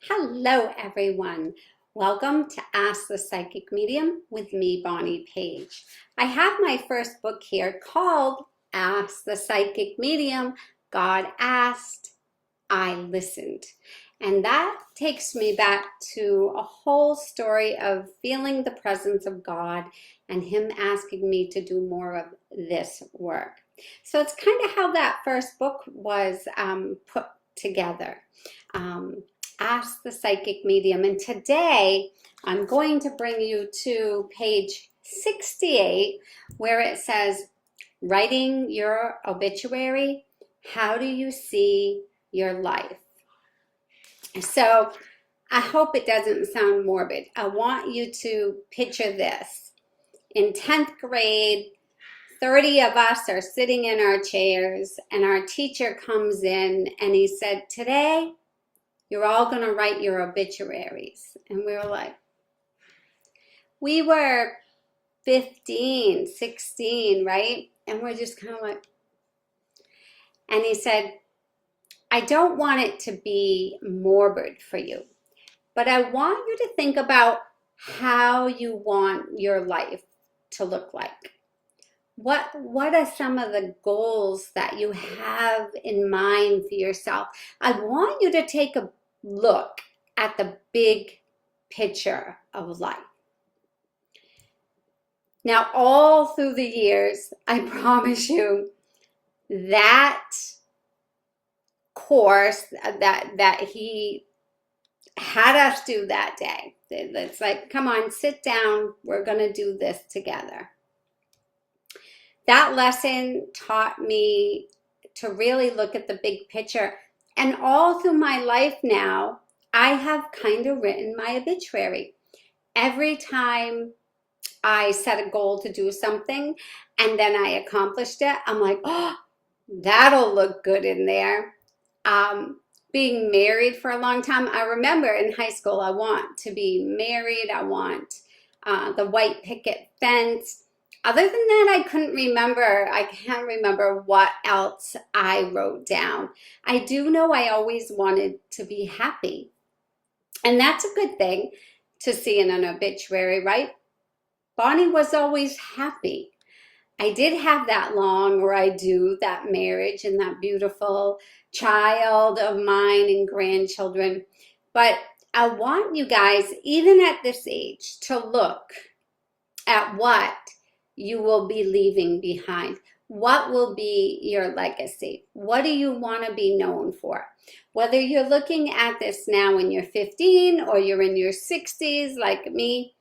Hello, everyone. Welcome to Ask the Psychic Medium with me, Bonnie Page. I have my first book here called Ask the Psychic Medium. God asked, I listened. And that takes me back to a whole story of feeling the presence of God and Him asking me to do more of this work. So it's kind of how that first book was put together. Ask the Psychic Medium. And today I'm going to bring you to page 68 where it says, writing your obituary, how do you see your life? So I hope it doesn't sound morbid. I want you to picture this. In 10th grade, 30 of us are sitting in our chairs and our teacher comes in and he said, today, you're all going to write your obituaries. And we were like, we were 15, 16, right? And we're just kind of like, and he said, I don't want it to be morbid for you, but I want you to think about how you want your life to look like. What are some of the goals that you have in mind for yourself? I want you to take a look at the big picture of life. Now, all through the years, I promise you, that course that he had us do that day, it's like, come on, sit down, we're going to do this together. That lesson taught me to really look at the big picture. And all through my life now, I have kind of written my obituary. Every time I set a goal to do something and then I accomplished it, I'm like, oh, that'll look good in there. Being married for a long time, I remember in high school, I want to be married. I want the white picket fence. Other than that, I couldn't remember. I can't remember what else I wrote down. I do know I always wanted to be happy. And that's a good thing to see in an obituary, right? Bonnie was always happy. I did have that long, or I do, that marriage and that beautiful child of mine and grandchildren. But I want you guys, even at this age, to look at what you will be leaving behind. What will be your legacy? What do you want to be known for? Whether you're looking at this now when you're 15 or you're in your 60s like me,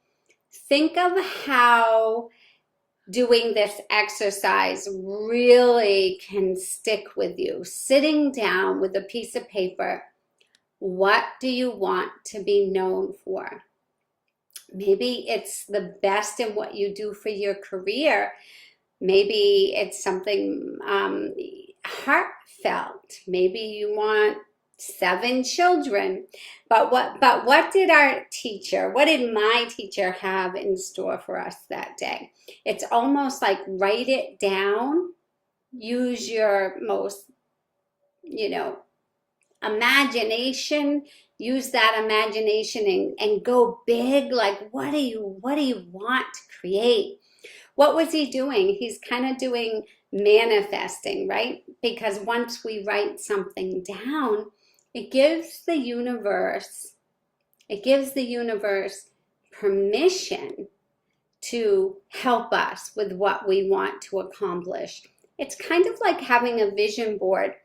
think of how doing this exercise really can stick with you. Sitting down with a piece of paper, what do you want to be known for? Maybe it's the best in what you do for your career. Maybe it's something heartfelt. Maybe you want 7 children. But what did our teacher, what did my teacher have in store for us that day? It's almost like write it down. Use your most, imagination. Use that imagination and go big. Like, what do you want to create? What was he doing? He's kind of doing manifesting, right? Because once we write something down, it gives the universe permission to help us with what we want to accomplish. It's kind of like having a vision board,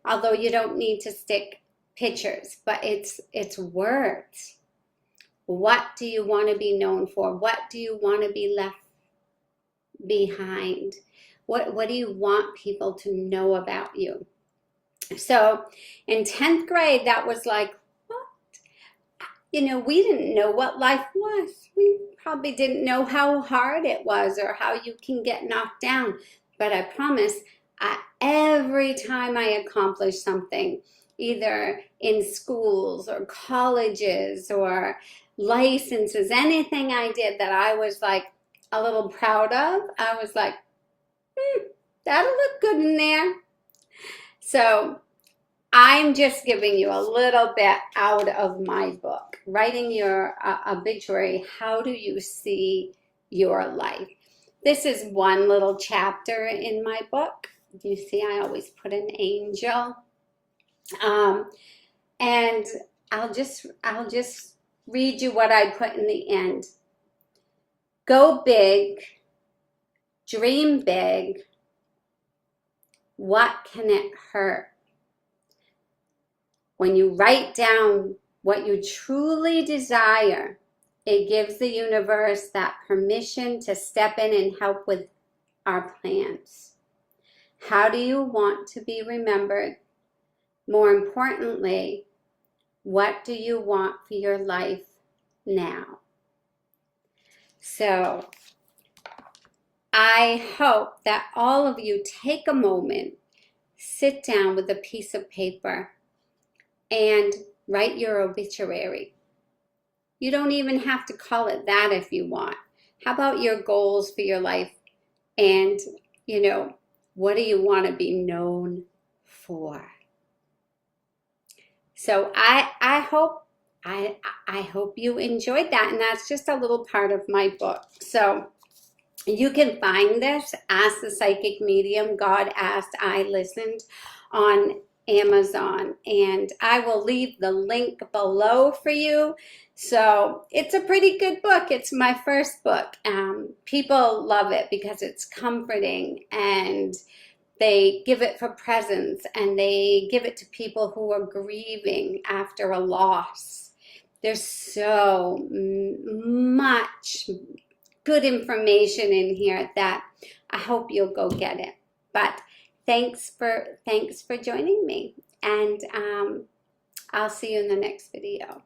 although you don't need to stick pictures, but it's words. What do you want to be known for? What do you want to be left behind? What do you want people to know about you? So in 10th grade, that was like, what? We didn't know what life was. We probably didn't know how hard it was or how you can get knocked down. But I promise, every time I accomplished something, either in schools or colleges or licenses, anything I did that I was like a little proud of, I was like, that'll look good in there. So I'm just giving you a little bit out of my book. Writing your obituary, how do you see your life? This is one little chapter in my book. You see, I always put an angel. And I'll just read you what I put in the end. Go big, dream big. What can it hurt? When you write down what you truly desire, it gives the universe that permission to step in and help with our plans. How do you want to be remembered? More importantly, what do you want for your life now? So I hope that all of you take a moment, sit down with a piece of paper, and write your obituary. You don't even have to call it that if you want. How about your goals for your life? And, what do you want to be known for? So I hope you enjoyed that. And that's just a little part of my book. So you can find this, Ask the Psychic Medium, God Asked, I Listened, on Amazon, and I will leave the link below for you. So it's a pretty good book. It's my first book. People love it because it's comforting, and they give it for presents, and they give it to people who are grieving after a loss. There's so much good information in here that I hope you'll go get it. But thanks for joining me, and I'll see you in the next video.